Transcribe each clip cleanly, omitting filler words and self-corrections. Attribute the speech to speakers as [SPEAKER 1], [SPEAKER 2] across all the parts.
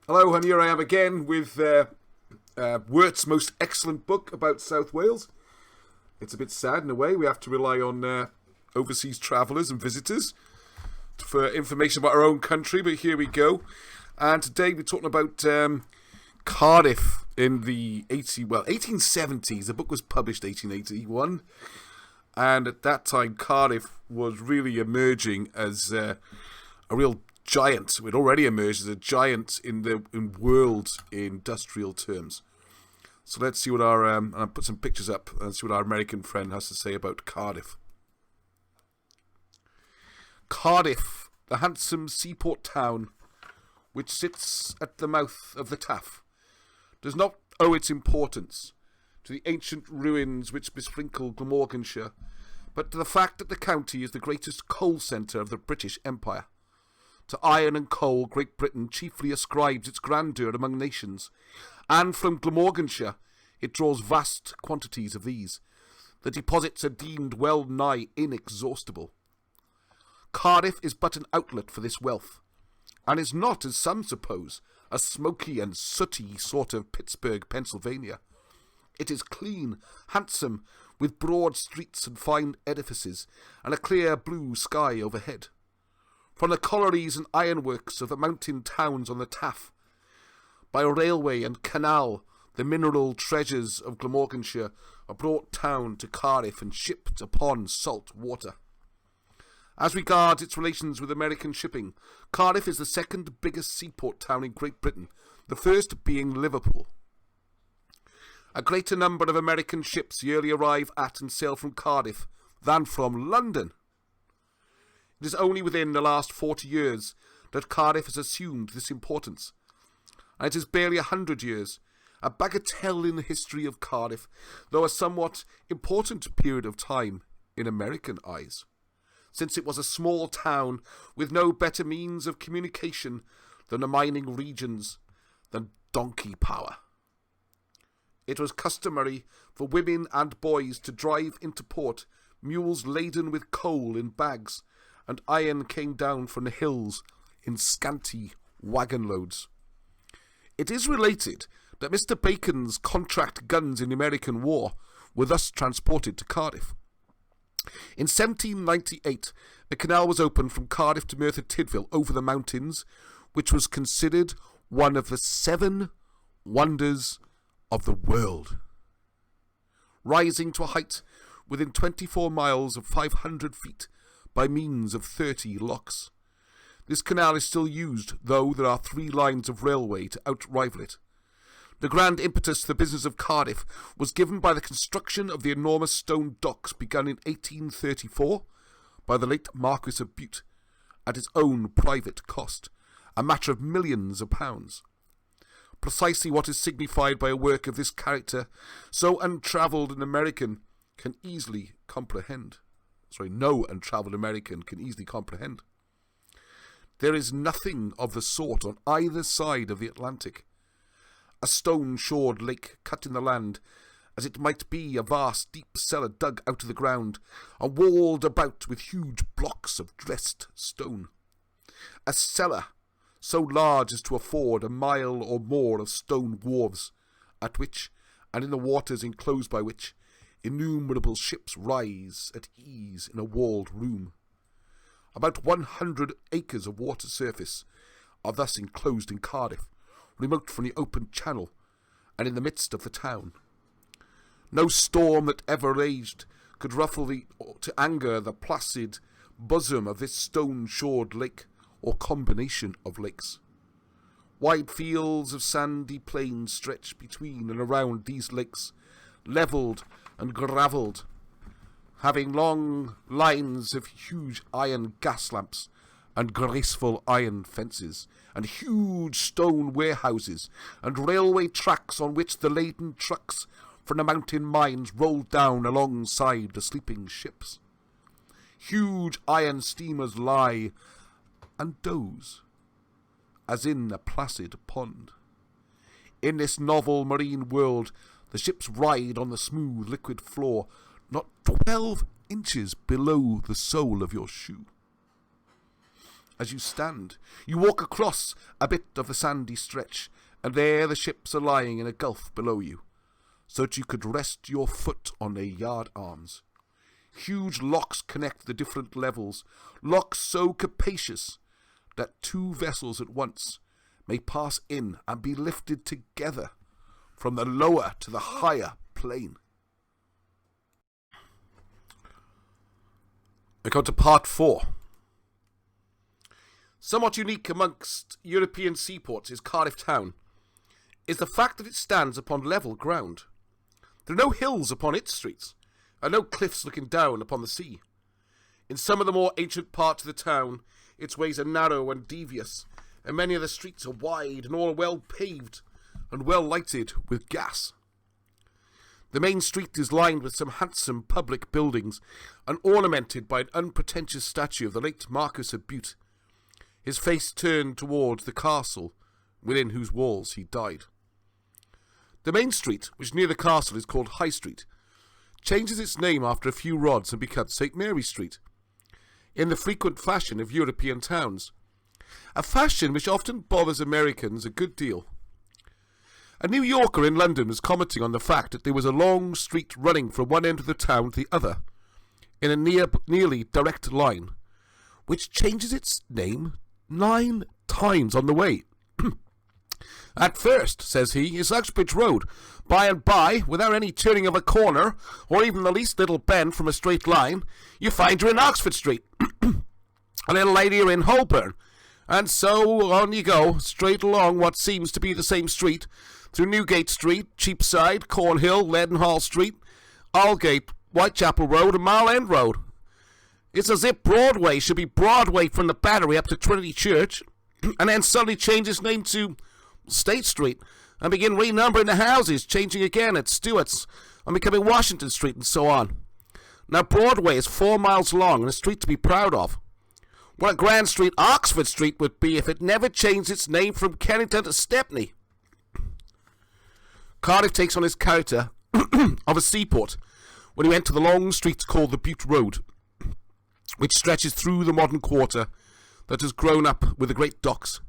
[SPEAKER 1] Hello, and here I am again with Wirt's most excellent book about South Wales. It's a bit sad in a way. We have to rely on overseas travellers and visitors for information about our own country, but here we go. And today we're talking about Cardiff in the 1870s. The book was published 1881, and at that time Cardiff was really emerging as a real giant. It already emerged as a giant in world industrial terms. So let's see what our I'll put some pictures up and see what our American friend has to say about Cardiff. Cardiff, the handsome seaport town which sits at the mouth of the Taff, does not owe its importance to the ancient ruins which besprinkle Glamorganshire, but to the fact that the county is the greatest coal centre of the British Empire. To iron and coal, Great Britain chiefly ascribes its grandeur among nations, and from Glamorganshire it draws vast quantities of these. The deposits are deemed well nigh inexhaustible. Cardiff is but an outlet for this wealth, and is not, as some suppose, a smoky and sooty sort of Pittsburgh, Pennsylvania. It is clean, handsome, with broad streets and fine edifices, and a clear blue sky overhead. From the collieries and ironworks of the mountain towns on the Taff, by railway and canal, the mineral treasures of Glamorganshire are brought down to Cardiff and shipped upon salt water. As regards its relations with American shipping, Cardiff is the second biggest seaport town in Great Britain, the first being Liverpool. A greater number of American ships yearly arrive at and sail from Cardiff than from London. It is only within the last 40 years that Cardiff has assumed this importance, and it is barely 100 years, a bagatelle in the history of Cardiff, though a somewhat important period of time in American eyes, since it was a small town with no better means of communication than the mining regions than donkey power. It was customary for women and boys to drive into port mules laden with coal in bags, and iron came down from the hills in scanty wagon loads. It is related that Mr. Bacon's contract guns in the American War were thus transported to Cardiff. In 1798, a canal was opened from Cardiff to Merthyr Tydfil over the mountains, which was considered one of the 7 wonders of the world. Rising to a height within 24 miles of 500 feet, by means of 30 locks. This canal is still used, though there are 3 lines of railway to outrival it. The grand impetus to the business of Cardiff was given by the construction of the enormous stone docks begun in 1834 by the late Marquis of Bute, at his own private cost, a matter of millions of pounds. Precisely what is signified by a work of this character, so untravelled an American can easily comprehend. No untravelled American can easily comprehend. There is nothing of the sort on either side of the Atlantic. A stone-shored lake cut in the land, as it might be a vast deep cellar dug out of the ground, and walled about with huge blocks of dressed stone. A cellar so large as to afford a mile or more of stone wharves, at which, and in the waters enclosed by which, innumerable ships rise at ease in a walled room. About 100 acres of water surface are thus enclosed in Cardiff, remote from the open channel, and in the midst of the town. No storm that ever raged could ruffle to anger the placid bosom of this stone-shored lake, or combination of lakes. Wide fields of sandy plains stretch between and around these lakes, levelled and gravelled, having long lines of huge iron gas lamps and graceful iron fences, and huge stone warehouses, and railway tracks on which the laden trucks from the mountain mines rolled down alongside the sleeping ships. Huge iron steamers lie and doze, as in a placid pond. In this novel marine world, the ships ride on the smooth liquid floor, not 12 inches below the sole of your shoe. as you stand. You walk across a bit of the sandy stretch, and there the ships are lying in a gulf below you, so that you could rest your foot on their yard arms. Huge locks connect the different levels, locks so capacious that two vessels at once may pass in and be lifted together from the lower to the higher plane. We come to part 4. Somewhat unique amongst European seaports is Cardiff town, is the fact that it stands upon level ground. There are no hills upon its streets, and no cliffs looking down upon the sea. In some of the more ancient parts of the town, its ways are narrow and devious, and many of the streets are wide and all well paved and well lighted with gas. The main street is lined with some handsome public buildings and ornamented by an unpretentious statue of the late Marquis of Bute, his face turned towards the castle within whose walls he died. The main street, which near the castle is called High Street, changes its name after a few rods and becomes St. Mary Street, in the frequent fashion of European towns, a fashion which often bothers Americans a good deal. A New Yorker in London was commenting on the fact that there was a long street running from one end of the town to the other, in a nearly direct line, which changes its name 9 times on the way. At first, says he, is Uxbridge Road. By and by, without any turning of a corner, or even the least little bend from a straight line, you find you're in Oxford Street. A little later you're in Holborn. And so on you go, straight along what seems to be the same street, through Newgate Street, Cheapside, Cornhill, Leadenhall Street, Aldgate, Whitechapel Road, and Mile End Road. It's as if Broadway should be Broadway from the Battery up to Trinity Church, and then suddenly change its name to State Street, and begin renumbering the houses, changing again at Stewart's, and becoming Washington Street, and so on. Now Broadway is 4 miles long, and a street to be proud of. What a grand street Oxford Street would be if it never changed its name from Kennington to Stepney. Cardiff takes on his character of a seaport when he went to the long street called the Bute Road, which stretches through the modern quarter that has grown up with the great docks.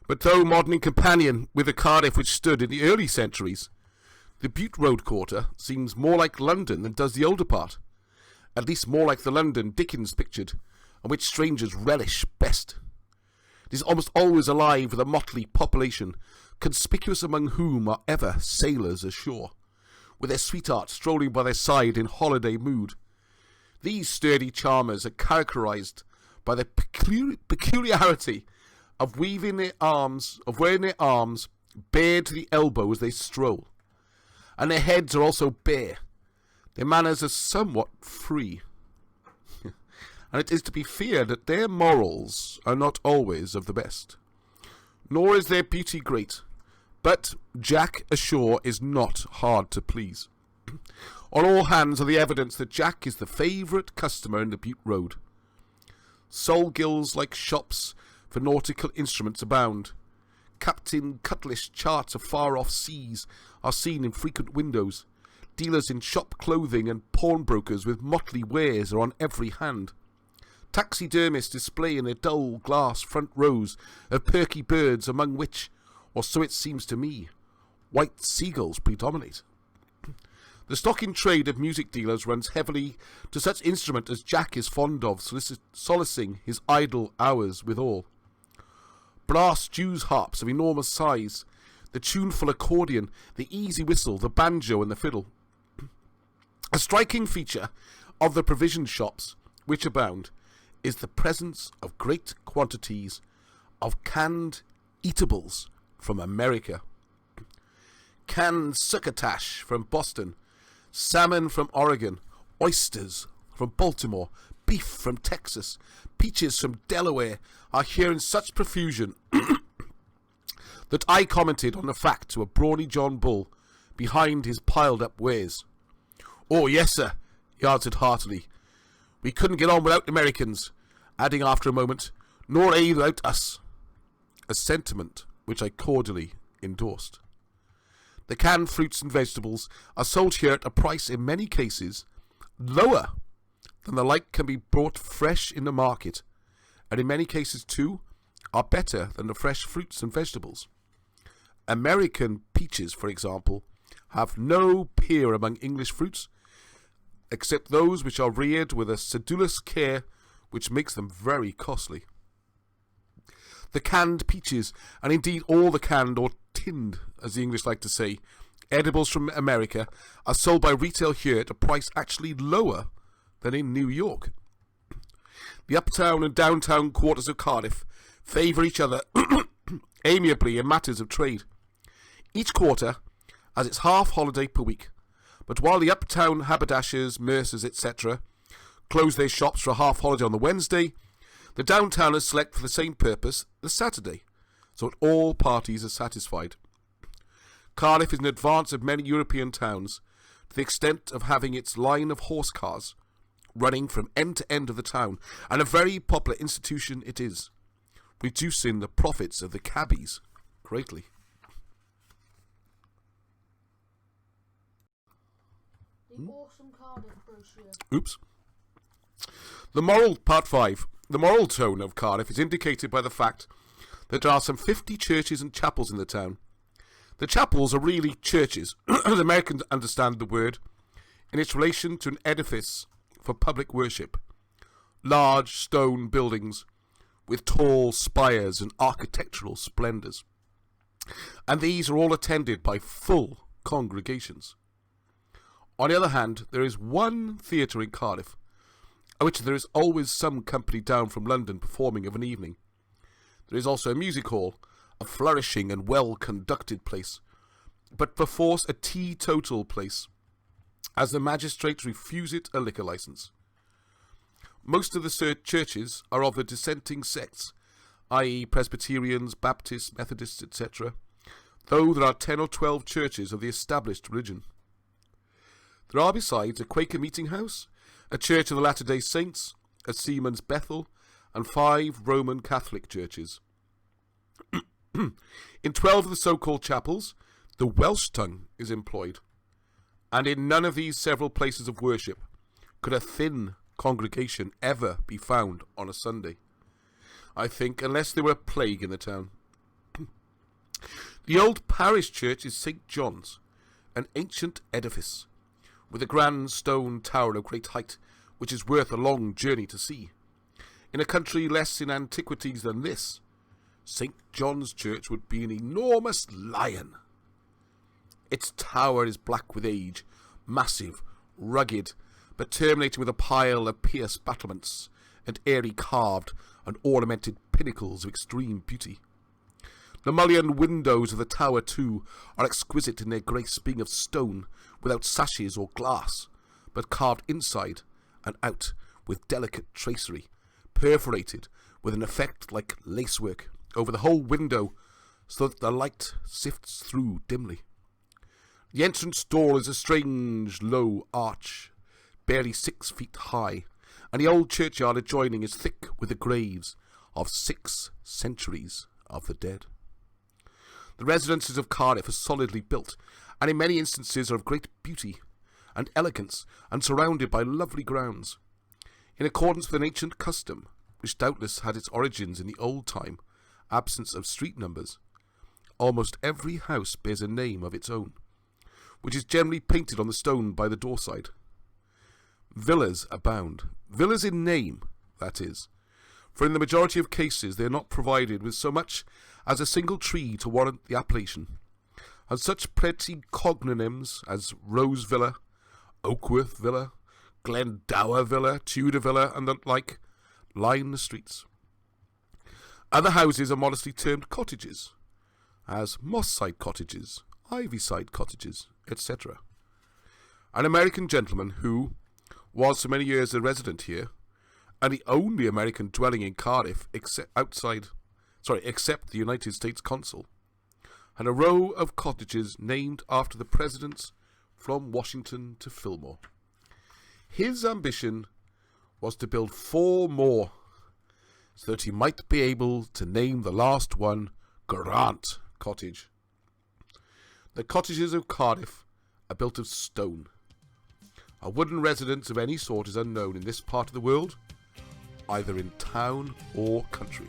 [SPEAKER 1] But though modern in companion with the Cardiff which stood in the early centuries, the Bute Road quarter seems more like London than does the older part, at least more like the London Dickens pictured, and which strangers relish best. It is almost always alive with a motley population, conspicuous among whom are ever sailors ashore, with their sweethearts strolling by their side in holiday mood. These sturdy charmers are characterized by the peculiarity of wearing their arms bared to the elbow as they stroll, and their heads are also bare. Their manners are somewhat free, and it is to be feared that their morals are not always of the best, nor is their beauty great. But Jack ashore is not hard to please. On all hands are the evidence that Jack is the favourite customer in the Bute Road. Sol-gills-like shops for nautical instruments abound. Captain Cutlish charts of far-off seas are seen in frequent windows. Dealers in shop clothing and pawnbrokers with motley wares are on every hand. Taxidermists display in their dull glass front rows of perky birds, among which, or so it seems to me, white seagulls predominate. The stock in trade of music dealers runs heavily to such instrument as Jack is fond of, solacing his idle hours withal. Brass Jew's harps of enormous size, the tuneful accordion, the easy whistle, the banjo, and the fiddle. A striking feature of the provision shops, which abound, is the presence of great quantities of canned eatables from America. Canned succotash from Boston, salmon from Oregon, oysters from Baltimore, beef from Texas, peaches from Delaware are here in such profusion that I commented on the fact to a brawny John Bull behind his piled-up wares. "Oh, yes, sir," he answered heartily. "We couldn't get on without the Americans," adding after a moment, "nor they without us," a sentiment which I cordially endorsed. The canned fruits and vegetables are sold here at a price in many cases lower than the like can be bought fresh in the market, and in many cases too, are better than the fresh fruits and vegetables. American peaches, for example, have no peer among English fruits, except those which are reared with a sedulous care which makes them very costly. The canned peaches, and indeed all the canned or tinned, as the English like to say, edibles from America, are sold by retail here at a price actually lower than in New York. The uptown and downtown quarters of Cardiff favour each other amiably in matters of trade. Each quarter has its half holiday per week, but while the uptown haberdashers, mercers, etc. close their shops for a half holiday on the Wednesday, the downtowners select for the same purpose the Saturday, so that all parties are satisfied. Cardiff is in advance of many European towns, to the extent of having its line of horse cars running from end to end of the town, and a very popular institution it is, reducing the profits of the cabbies greatly.
[SPEAKER 2] The awesome Cardiff brochure.
[SPEAKER 1] Oops. Part 5. The moral tone of Cardiff is indicated by the fact that there are some 50 churches and chapels in the town. The chapels are really churches, as Americans understand the word, in its relation to an edifice for public worship. Large stone buildings with tall spires and architectural splendours. And these are all attended by full congregations. On the other hand, there is one theatre in Cardiff, at which there is always some company down from London performing of an evening. There is also a music hall, a flourishing and well-conducted place, but perforce a teetotal place, as the magistrates refuse it a liquor licence. Most of the churches are of the dissenting sects, i.e. Presbyterians, Baptists, Methodists, etc., though there are 10 or 12 churches of the established religion. There are besides a Quaker meeting house, a Church of the Latter-day Saints, a Seaman's Bethel, and 5 Roman Catholic churches. In 12 of the so-called chapels, the Welsh tongue is employed, and in none of these several places of worship could a thin congregation ever be found on a Sunday, I think, unless there were a plague in the town. The old parish church is St. John's, an ancient edifice, with a grand stone tower of great height, which is worth a long journey to see. In a country less in antiquities than this, St. John's Church would be an enormous lion. Its tower is black with age, massive, rugged, but terminating with a pile of pierced battlements and airy carved and ornamented pinnacles of extreme beauty. The mullioned windows of the tower, too, are exquisite in their grace, being of stone, without sashes or glass, but carved inside and out with delicate tracery, perforated with an effect like lacework over the whole window, so that the light sifts through dimly. The entrance door is a strange low arch, barely 6 feet high, and the old churchyard adjoining is thick with the graves of 6 centuries of the dead. The residences of Cardiff are solidly built, and in many instances are of great beauty and elegance, and surrounded by lovely grounds. In accordance with an ancient custom, which doubtless had its origins in the old time absence of street numbers, almost every house bears a name of its own, which is generally painted on the stone by the doorside. Villas abound. Villas in name, that is, for in the majority of cases they are not provided with so much as a single tree to warrant the appellation, and such pretty cognomens as Rose Villa, Oakworth Villa, Glendower Villa, Tudor Villa, and the like line the streets. Other houses are modestly termed cottages, as Moss-side cottages, Ivy-side cottages, etc. An American gentleman who was for many years a resident here, and the only American dwelling in Cardiff except the United States consul, had a row of cottages named after the presidents from Washington to Fillmore. His ambition was to build 4 more, so that he might be able to name the last one Grant Cottage. The cottages of Cardiff are built of stone. A wooden residence of any sort is unknown in this part of the world, either in town or country.